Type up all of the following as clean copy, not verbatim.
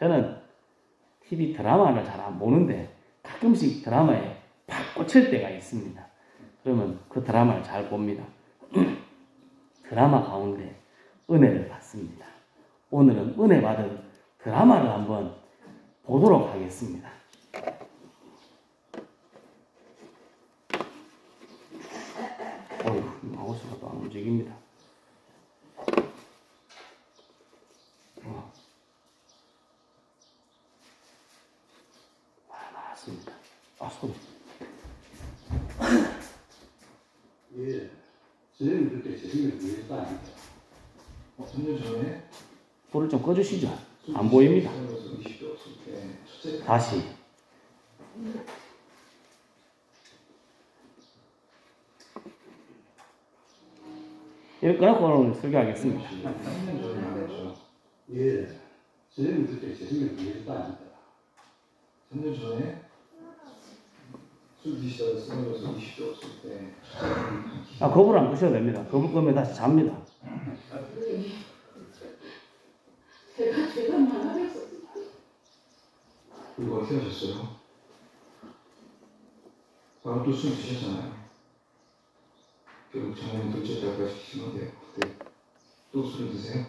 저는 TV 드라마를 잘 안 보는데 가끔씩 드라마에 팍 꽂힐 때가 있습니다. 그러면 그 드라마를 잘 봅니다. 드라마 가운데 은혜를 받습니다. 오늘은 은혜 받은 드라마를 한번 보도록 하겠습니다. 어휴, 마우스가 또 안 움직입니다. 나왔습니다. 소리. 예, 선생님 그때 재능을 위해서 아닙니다. 3년 전에 불을 좀 꺼주시죠. 안 보입니다. 다시. 이렇게 끊고 오늘 설교하겠습니다. 3년 전에 말했죠. 예, 선생님 그때 재능을 위해서 아닙니다. 3년 전에 술 드시다가 쓰러져서 20대 없을 때. 거불 안 끄셔도 됩니다. 거불 끄면 다시 잡니다. 제가 만나겠어요. 그리고 어떻게 하셨어요? 바로 또 술 드셨잖아요. 결국 장모님 둘째 딸까지 시키는데요. 그때 또 술을 드세요?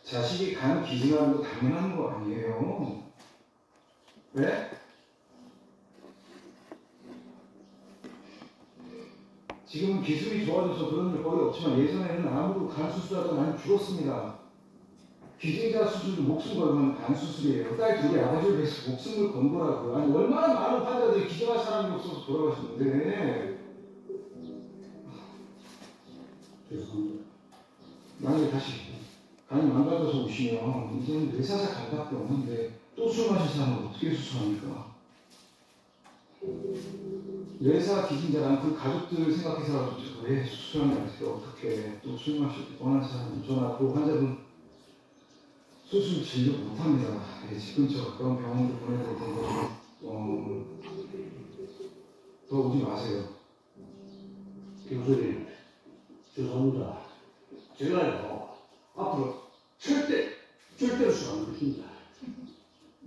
자식이 간 기증하는 거 당연한 거 아니에요. 왜? 지금은 기술이 좋아져서 그런 일 거의 없지만 예전에는 암으로 간 수술하다 많이 죽었습니다. 기증자 수술도 목숨 걸면 간 수술이에요. 딸 둘이 아버지를 위해서 목숨을 건 거라고요. 아니 얼마나 많은 환자들이 기증할 사람이 없어서 돌아가셨는데. 죄송합니다. 만약에 다시 간이 망가져서 오시면 이제는 뇌사자 간밖에 없는데 또 술 마실 사람은 어떻게 수술합니까? 뇌사 기증자랑 그 가족들을 생각해서 왜 수술하는 거 어떻게 또 술 마실 때 뻔한 사람은 저나 그 환자분 수술 진료 못합니다. 집 근처 가까운 병원으로 보내드릴 텐데 더 오지 마세요. 교수님, 죄송합니다. 제가요 앞으로 절대로 술 안 마십니다.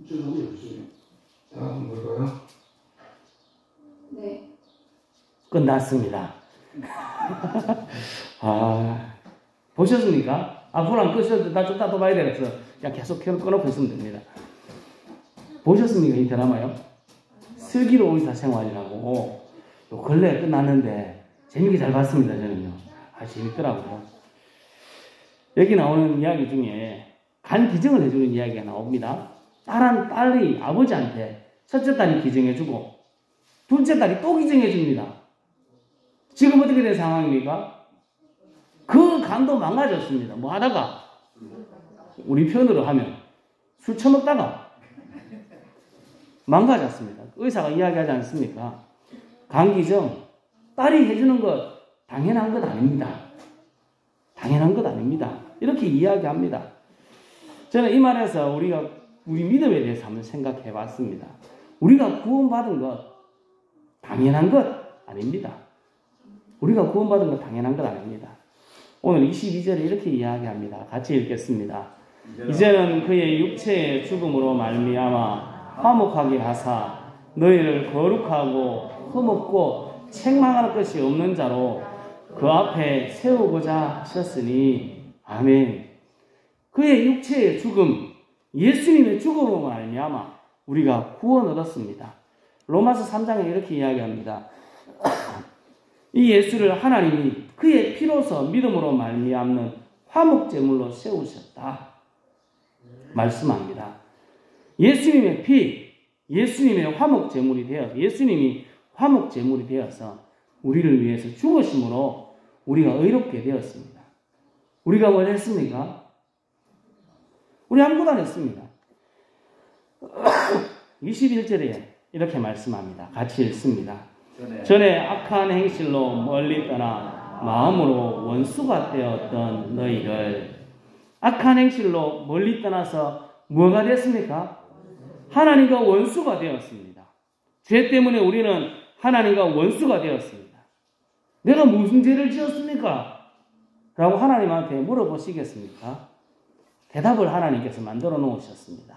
죄송해요, 교수님. 다음은 뭘까요? 네. 끝났습니다. 보셨습니까? 불 안 끄셔도 나 좀 또 봐야 되겠어. 그냥 계속 꺼놓고 있으면 됩니다. 보셨습니까? 이 드라마요? 슬기로운 의사생활이라고 요 근래에 끝났는데 재밌게 잘 봤습니다. 저는요. 재밌더라고요. 여기 나오는 이야기 중에 간 기증을 해주는 이야기가 나옵니다. 딸이 아버지한테 첫째 딸이 기증해주고 둘째 딸이 또 기증해줍니다. 지금 어떻게 된 상황입니까? 그 간도 망가졌습니다. 뭐 하다가 우리 편으로 하면 술 처먹다가 망가졌습니다. 의사가 이야기하지 않습니까? 간 기증 딸이 해주는 것 당연한 것 아닙니다. 당연한 것 아닙니다. 이렇게 이야기합니다. 저는 이 말에서 우리 믿음에 대해서 한번 생각해 봤습니다. 우리가 구원받은 것 당연한 것 아닙니다. 우리가 구원받은 것 당연한 것 아닙니다. 오늘 22절에 이렇게 이야기합니다. 같이 읽겠습니다. 이제는 그의 육체의 죽음으로 말미암아 화목하게 하사 너희를 거룩하고 흠없고 책망할 것이 없는 자로 그 앞에 세우고자 하셨으니 아멘. 그의 육체의 죽음, 예수님의 죽음으로 말미암아 우리가 구원 얻었습니다. 로마서 3장에 이렇게 이야기합니다. 이 예수를 하나님이 그의 피로서 믿음으로 말미암는 화목제물로 세우셨다 말씀합니다. 예수님의 피, 예수님의 예수님이 화목제물이 되어서 우리를 위해서 죽으심으로 우리가 의롭게 되었습니다. 우리가 뭘 했습니까? 우리 아무것도 안 했습니다. 21절에 이렇게 말씀합니다. 같이 읽습니다. 전에 악한 행실로 멀리 떠나 마음으로 원수가 되었던 너희를, 악한 행실로 멀리 떠나서 뭐가 됐습니까? 하나님과 원수가 되었습니다. 죄 때문에 우리는 하나님과 원수가 되었습니다. 내가 무슨 죄를 지었습니까? 라고 하나님한테 물어보시겠습니까? 대답을 하나님께서 만들어 놓으셨습니다.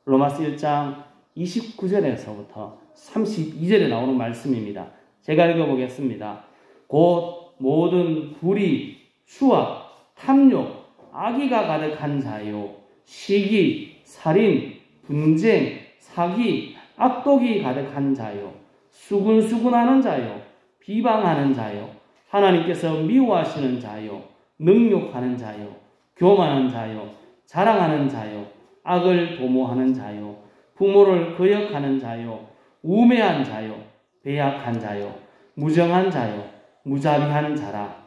로마서 1장 29절에서부터 32절에 나오는 말씀입니다. 제가 읽어보겠습니다. 곧 모든 불의, 수악, 탐욕, 악의가 가득한 자요, 시기, 살인, 분쟁, 사기, 악독이 가득한 자요, 수군수군하는 자요, 비방하는 자요, 하나님께서 미워하시는 자요, 능욕하는 자요, 교만한 자요, 자랑하는 자요, 악을 도모하는 자요, 부모를 거역하는 자요, 우매한 자요, 배약한 자요, 무정한 자요, 무자비한 자라.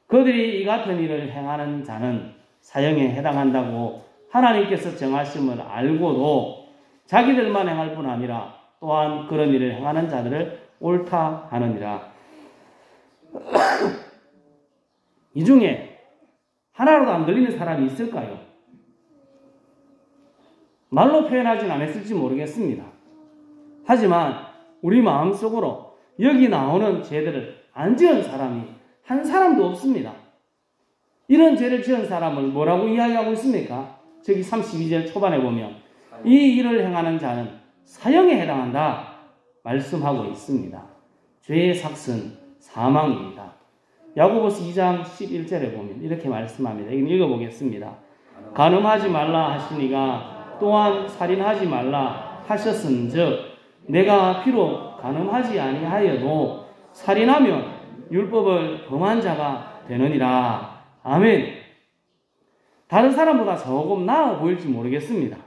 그들이 이 같은 일을 행하는 자는 사형에 해당한다고 하나님께서 정하심을 알고도 자기들만 행할 뿐 아니라 또한 그런 일을 행하는 자들을 옳다 하느니라. 이 중에 하나로도 안 걸리는 사람이 있을까요? 말로 표현하진 않았을지 모르겠습니다. 하지만 우리 마음속으로 여기 나오는 죄들을 안 지은 사람이 한 사람도 없습니다. 이런 죄를 지은 사람을 뭐라고 이야기하고 있습니까? 저기 32절 초반에 보면 이 일을 행하는 자는 사형에 해당한다 말씀하고 있습니다. 죄의 삭은 사망입니다. 야고보서 2장 11절에 보면 이렇게 말씀합니다. 이건 읽어보겠습니다. 간음하지 말라 하시니가 또한 살인하지 말라 하셨은즉 내가 비록 간음하지 아니하여도 살인하면 율법을 범한 자가 되느니라. 아멘. 다른 사람보다 조금 나아 보일지 모르겠습니다.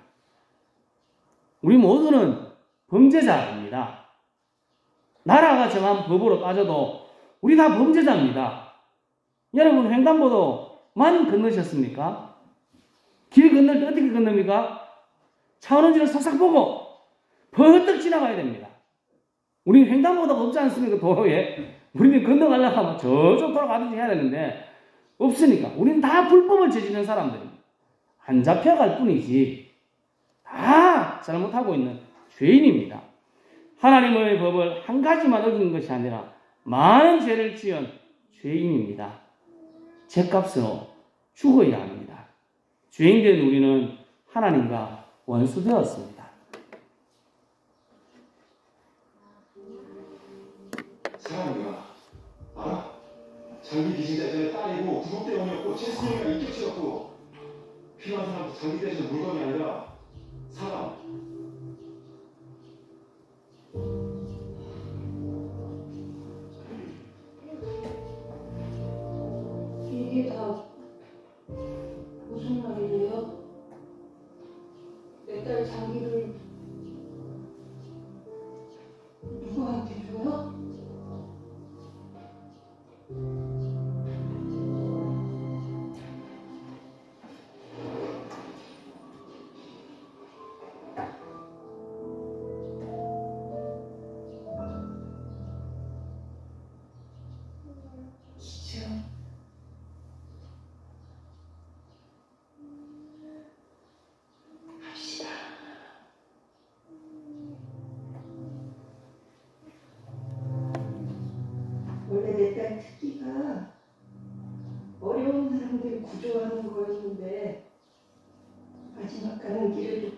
우리 모두는 범죄자입니다. 나라가 정한 법으로 따져도 우리 다 범죄자입니다. 여러분 횡단보도만 건너셨습니까? 길 건널 때 어떻게 건넙니까? 차 오는지를 싹싹 보고 버뜩 지나가야 됩니다. 우리는 횡단보도가 없지 않습니까? 도로에. 우리는 건너가려고 하면 저쪽 돌아가든지 해야 되는데 없으니까. 우리는 다 불법을 저지르는 사람들입니다. 안 잡혀갈 뿐이지 다 잘못하고 있는 죄인입니다. 하나님의 법을 한 가지만 어긴 것이 아니라 많은 죄를 지은 죄인입니다. 죄값으로 죽어야 합니다. 죄인된 우리는 하나님과 원수되었습니다. 사람이가 알아? 장기 기증자들의 딸이고 구속대원이었고 최순영이가 인격치였고 필요한 사람도 장기 대신 물건이 아니라 사람. 이게 다 무슨 말이래요? 내 딸 장기를 누구한테 줘요? 기증. 합시다. 원래 내 딸 특기가 어려운 사람들 구조하는 거였는데 마지막 가는 길을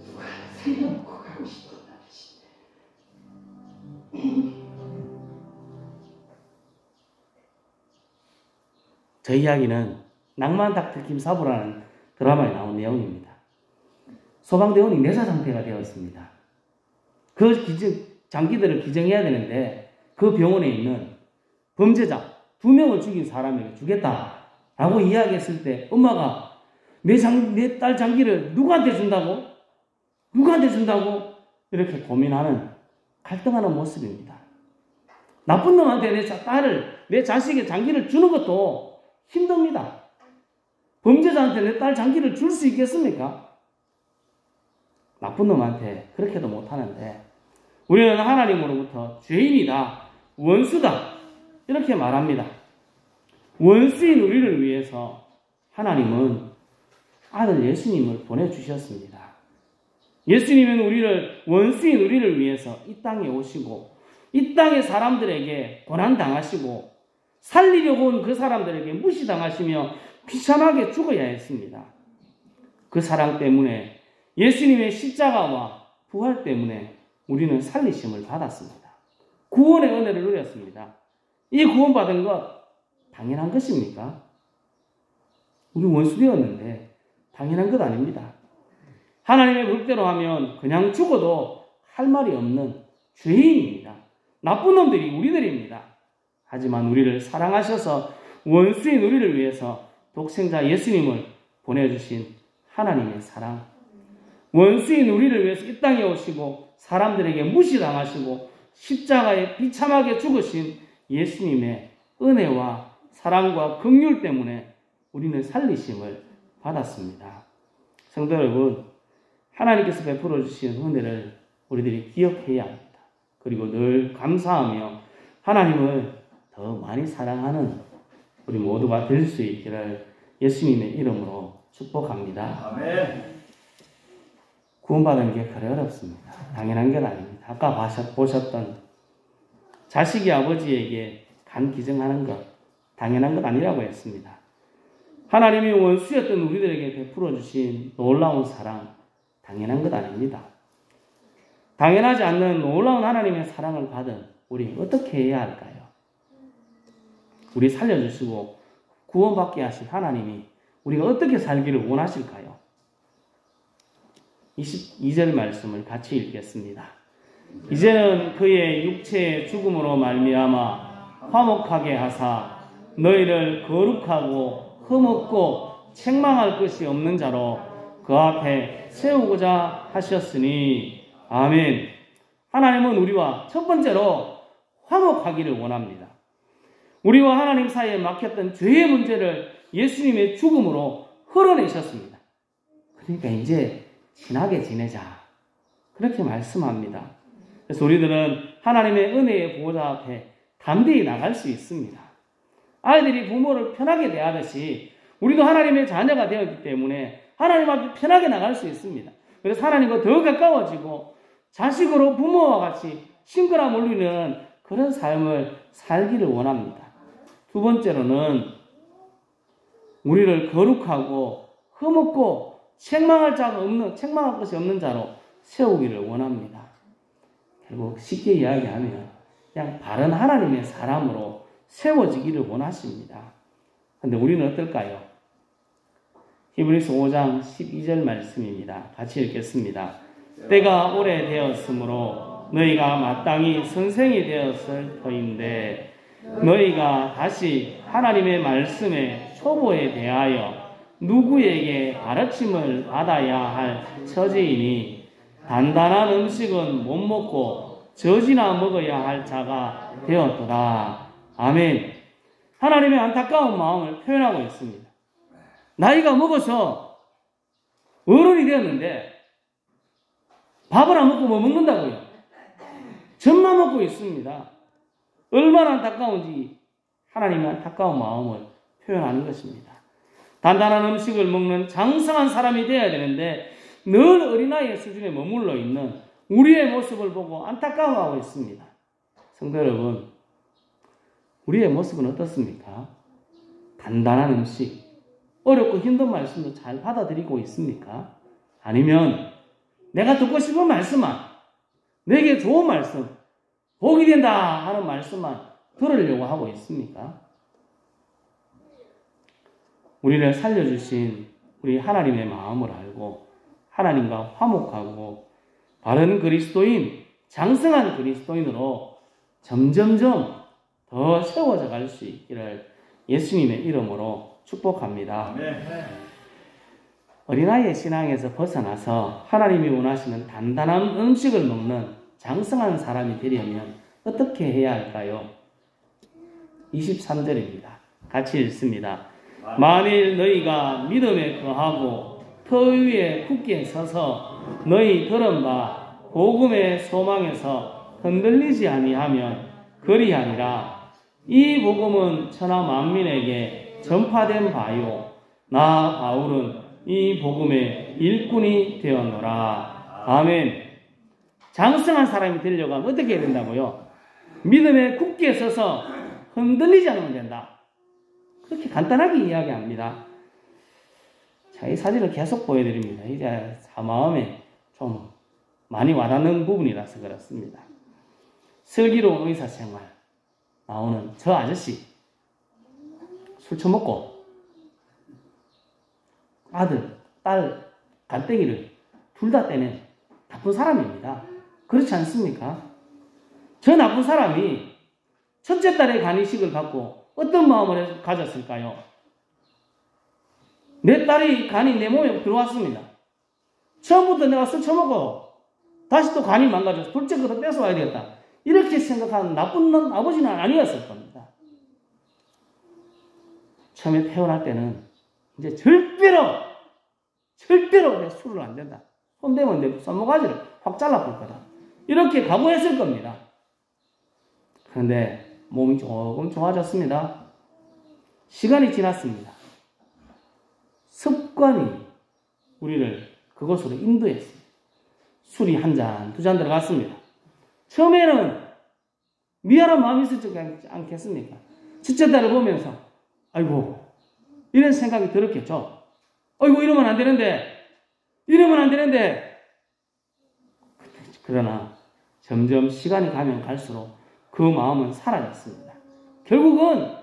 누가 살려놓고 가고 싶었나 보지. 저 이야기는 낭만 닥터 사부라는 드라마에 나온 내용입니다. 소방대원이 내사 상태가 되었습니다. 그 장기들을 기증해야 되는데 그 병원에 있는 범죄자 2명을 죽인 사람에게 주겠다라고 이야기했을 때 엄마가 내 딸 장기를 누구한테 준다고? 누구한테 준다고? 이렇게 고민하는 갈등하는 모습입니다. 나쁜 놈한테 내 자식의 장기를 주는 것도 힘듭니다. 범죄자한테 내 딸 장기를 줄 수 있겠습니까? 나쁜 놈한테 그렇게도 못하는데 우리는 하나님으로부터 죄인이다, 원수다 이렇게 말합니다. 원수인 우리를 위해서 하나님은 아들 예수님을 보내주셨습니다. 예수님은 원수인 우리를 위해서 이 땅에 오시고 이 땅의 사람들에게 고난당하시고 살리려고 온 그 사람들에게 무시당하시며 비참하게 죽어야 했습니다. 그 사랑 때문에 예수님의 십자가와 부활 때문에 우리는 살리심을 받았습니다. 구원의 은혜를 누렸습니다. 이 구원받은 것 당연한 것입니까? 우리 원수되었는데 당연한 것 아닙니다. 하나님의 법대로 하면 그냥 죽어도 할 말이 없는 죄인입니다. 나쁜 놈들이 우리들입니다. 하지만 우리를 사랑하셔서 원수인 우리를 위해서 독생자 예수님을 보내주신 하나님의 사랑, 원수인 우리를 위해서 이 땅에 오시고 사람들에게 무시당하시고 십자가에 비참하게 죽으신 예수님의 은혜와 사랑과 긍휼 때문에 우리는 살리심을 받았습니다. 성도 여러분, 하나님께서 베풀어 주신 은혜를 우리들이 기억해야 합니다. 그리고 늘 감사하며 하나님을 더 많이 사랑하는 우리 모두가 될 수 있기를 예수님의 이름으로 축복합니다. 아멘. 구원받은 게 그래 어렵습니다. 당연한 건 아닙니다. 아까 보셨던 자식이 아버지에게 간 기증하는 것 당연한 것 아니라고 했습니다. 하나님이 원수였던 우리들에게 베풀어 주신 놀라운 사랑 당연한 것 아닙니다. 당연하지 않는 놀라운 하나님의 사랑을 받은 우리 어떻게 해야 할까요? 우리 살려주시고 구원받게 하신 하나님이 우리가 어떻게 살기를 원하실까요? 22절 말씀을 같이 읽겠습니다. 이제는 그의 육체의 죽음으로 말미암아 화목하게 하사 너희를 거룩하고 흠없고 책망할 것이 없는 자로 그 앞에 세우고자 하셨으니 아멘. 하나님은 우리와 첫 번째로 화목하기를 원합니다. 우리와 하나님 사이에 막혔던 죄의 문제를 예수님의 죽음으로 흘러내셨습니다. 그러니까 이제 친하게 지내자. 그렇게 말씀합니다. 그래서 우리들은 하나님의 은혜의 보호자 앞에 담대히 나갈 수 있습니다. 아이들이 부모를 편하게 대하듯이 우리도 하나님의 자녀가 되었기 때문에 하나님 앞에 편하게 나갈 수 있습니다. 그래서 하나님과 더 가까워지고 자식으로 부모와 같이 친근함을 누리는 그런 삶을 살기를 원합니다. 두 번째로는 우리를 거룩하고 흠없고 책망할 것이 없는 자로 세우기를 원합니다. 결국 쉽게 이야기하면 그냥 바른 하나님의 사람으로 세워지기를 원하십니다. 그런데 우리는 어떨까요? 히브리서 5장 12절 말씀입니다. 같이 읽겠습니다. 때가 오래되었으므로 너희가 마땅히 선생이 되었을 터인데 너희가 다시 하나님의 말씀의 초보에 대하여 누구에게 가르침을 받아야 할 처지이니 단단한 음식은 못 먹고 젖이나 먹어야 할 자가 되었도다. 아멘. 하나님의 안타까운 마음을 표현하고 있습니다. 나이가 먹어서 어른이 되었는데 밥을 안 먹고 뭐 먹는다고요? 젖만 먹고 있습니다. 얼마나 안타까운지 하나님의 안타까운 마음을 표현하는 것입니다. 단단한 음식을 먹는 장성한 사람이 되어야 되는데 늘 어린아이의 수준에 머물러 있는 우리의 모습을 보고 안타까워하고 있습니다. 성도 여러분, 우리의 모습은 어떻습니까? 단단한 음식, 어렵고 힘든 말씀도 잘 받아들이고 있습니까? 아니면 내가 듣고 싶은 말씀만, 내게 좋은 말씀, 복이 된다 하는 말씀만 들으려고 하고 있습니까? 우리를 살려주신 우리 하나님의 마음을 알고 하나님과 화목하고 바른 그리스도인, 장성한 그리스도인으로 점점점 더 세워져 갈 수 있기를 예수님의 이름으로 축복합니다. 어린아이의 신앙에서 벗어나서 하나님이 원하시는 단단한 음식을 먹는 장성한 사람이 되려면 어떻게 해야 할까요? 23절입니다. 같이 읽습니다. 만일 너희가 믿음에 거하고 터 위에 굳게 서서 너희 들은 바 복음의 소망에서 흔들리지 아니하면 그리하니라. 이 복음은 천하 만민에게 전파된 바요 나 바울은 이 복음의 일꾼이 되었노라. 아멘. 장성한 사람이 되려고 하면 어떻게 해야 된다고요? 믿음에 굳게 서서 흔들리지 않으면 된다. 그렇게 간단하게 이야기합니다. 자, 이 사진을 계속 보여드립니다. 이제 마음에 좀 많이 와닿는 부분이라서 그렇습니다. 슬기로운 의사생활 나오는 저 아저씨 술 처먹고 아들, 딸, 간땡이를 둘 다 떼는 나쁜 사람입니다. 그렇지 않습니까? 저 나쁜 사람이 첫째 딸의 간이식을 갖고 어떤 마음을 가졌을까요? 내 딸이 간이 내 몸에 들어왔습니다. 처음부터 내가 술 처먹고 다시 또 간이 망가져서 둘째 거도 뺏어와야 되겠다. 이렇게 생각하는 나쁜 아버지는 아니었을 겁니다. 처음에 태어날 때는 이제 절대로 내 술을 안 된다. 손대면 내 손모가지를 확 잘라볼 거다. 이렇게 각오했을 겁니다. 그런데 몸이 조금 좋아졌습니다. 시간이 지났습니다. 습관이 우리를 그곳으로 인도했습니다. 술이 한 잔, 두 잔 들어갔습니다. 처음에는 미안한 마음이 있었지 않겠습니까? 첫째 딸을 보면서 아이고 이런 생각이 들었겠죠. 아이고 이러면 안 되는데 그러나 점점 시간이 가면 갈수록 그 마음은 사라졌습니다. 결국은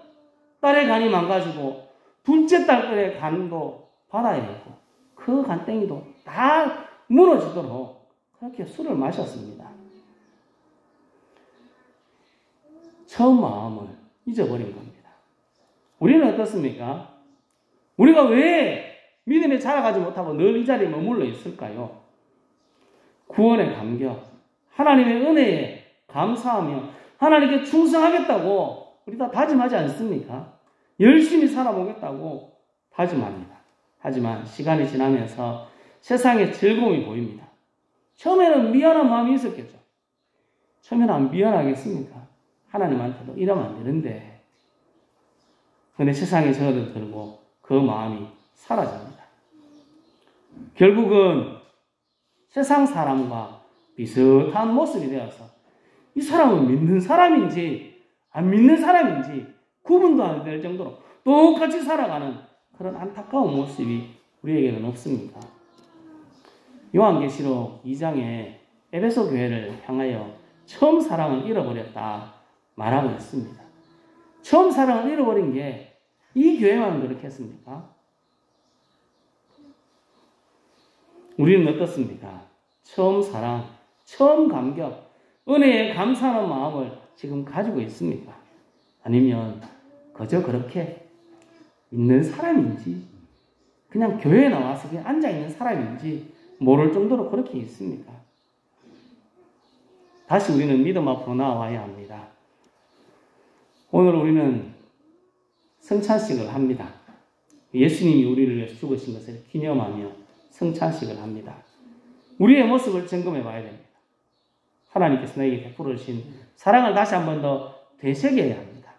딸의 간이 망가지고 둘째 딸의 간도 받아야 되고 그 간땡이도 다 무너지도록 그렇게 술을 마셨습니다. 처음 마음을 잊어버린 겁니다. 우리는 어떻습니까? 우리가 왜 믿음에 자라가지 못하고 늘 이 자리에 머물러 있을까요? 구원의 감격, 하나님의 은혜에 감사하며 하나님께 충성하겠다고 우리 다 다짐하지 않습니까? 열심히 살아보겠다고 다짐합니다. 하지만 시간이 지나면서 세상에 즐거움이 보입니다. 처음에는 미안한 마음이 있었겠죠. 처음에는 안 미안하겠습니까? 하나님한테도 이러면 안 되는데. 그런데 세상에 접어들고 그 마음이 사라집니다. 결국은 세상 사람과 비슷한 모습이 되어서 이 사람은 믿는 사람인지 안 믿는 사람인지 구분도 안 될 정도로 똑같이 살아가는 그런 안타까운 모습이 우리에게는 없습니까? 요한계시록 2장에 에베소 교회를 향하여 처음 사랑을 잃어버렸다 말하고 있습니다. 처음 사랑을 잃어버린 게 이 교회만 그렇겠습니까? 우리는 어떻습니까? 처음 사랑, 처음 감격, 은혜에 감사하는 마음을 지금 가지고 있습니까? 아니면 그저 그렇게 있는 사람인지 그냥 교회에 나와서 그냥 앉아있는 사람인지 모를 정도로 그렇게 있습니까? 다시 우리는 믿음 앞으로 나와야 합니다. 오늘 우리는 성찬식을 합니다. 예수님이 우리를 위해서 죽으신 것을 기념하며 성찬식을 합니다. 우리의 모습을 점검해 봐야 됩니다. 하나님께서 나에게 베풀어 주신 사랑을 다시 한 번 더 되새겨야 합니다.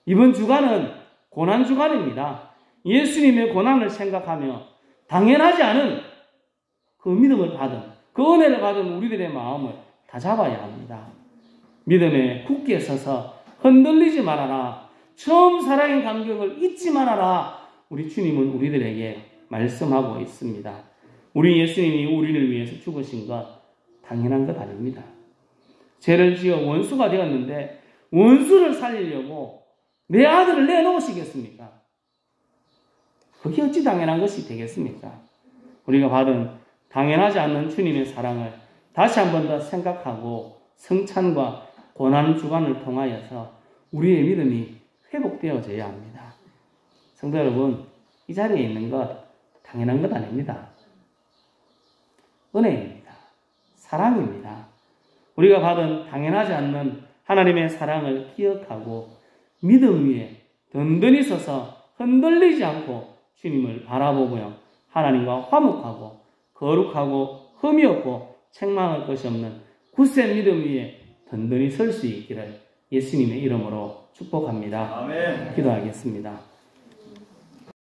이번 주간은 고난 주간입니다. 예수님의 고난을 생각하며 당연하지 않은 그 믿음을 받은 그 은혜를 받은 우리들의 마음을 다 잡아야 합니다. 믿음에 굳게 서서 흔들리지 말아라. 처음 사랑의 감격을 잊지 말아라. 우리 주님은 우리들에게 말씀하고 있습니다. 우리 예수님이 우리를 위해서 죽으신 것 당연한 것 아닙니다. 죄를 지어 원수가 되었는데 원수를 살리려고 내 아들을 내놓으시겠습니까? 그게 어찌 당연한 것이 되겠습니까? 우리가 받은 당연하지 않는 주님의 사랑을 다시 한 번 더 생각하고 성찬과 고난 주간을 통하여서 우리의 믿음이 회복되어져야 합니다. 성도 여러분, 이 자리에 있는 것 당연한 것 아닙니다. 은혜입니다. 사랑입니다. 우리가 받은 당연하지 않는 하나님의 사랑을 기억하고 믿음 위에 든든히 서서 흔들리지 않고 주님을 바라보며 하나님과 화목하고 거룩하고 흠이 없고 책망할 것이 없는 굳센 믿음 위에 든든히 설 수 있기를 예수님의 이름으로 축복합니다. 아멘. 기도하겠습니다.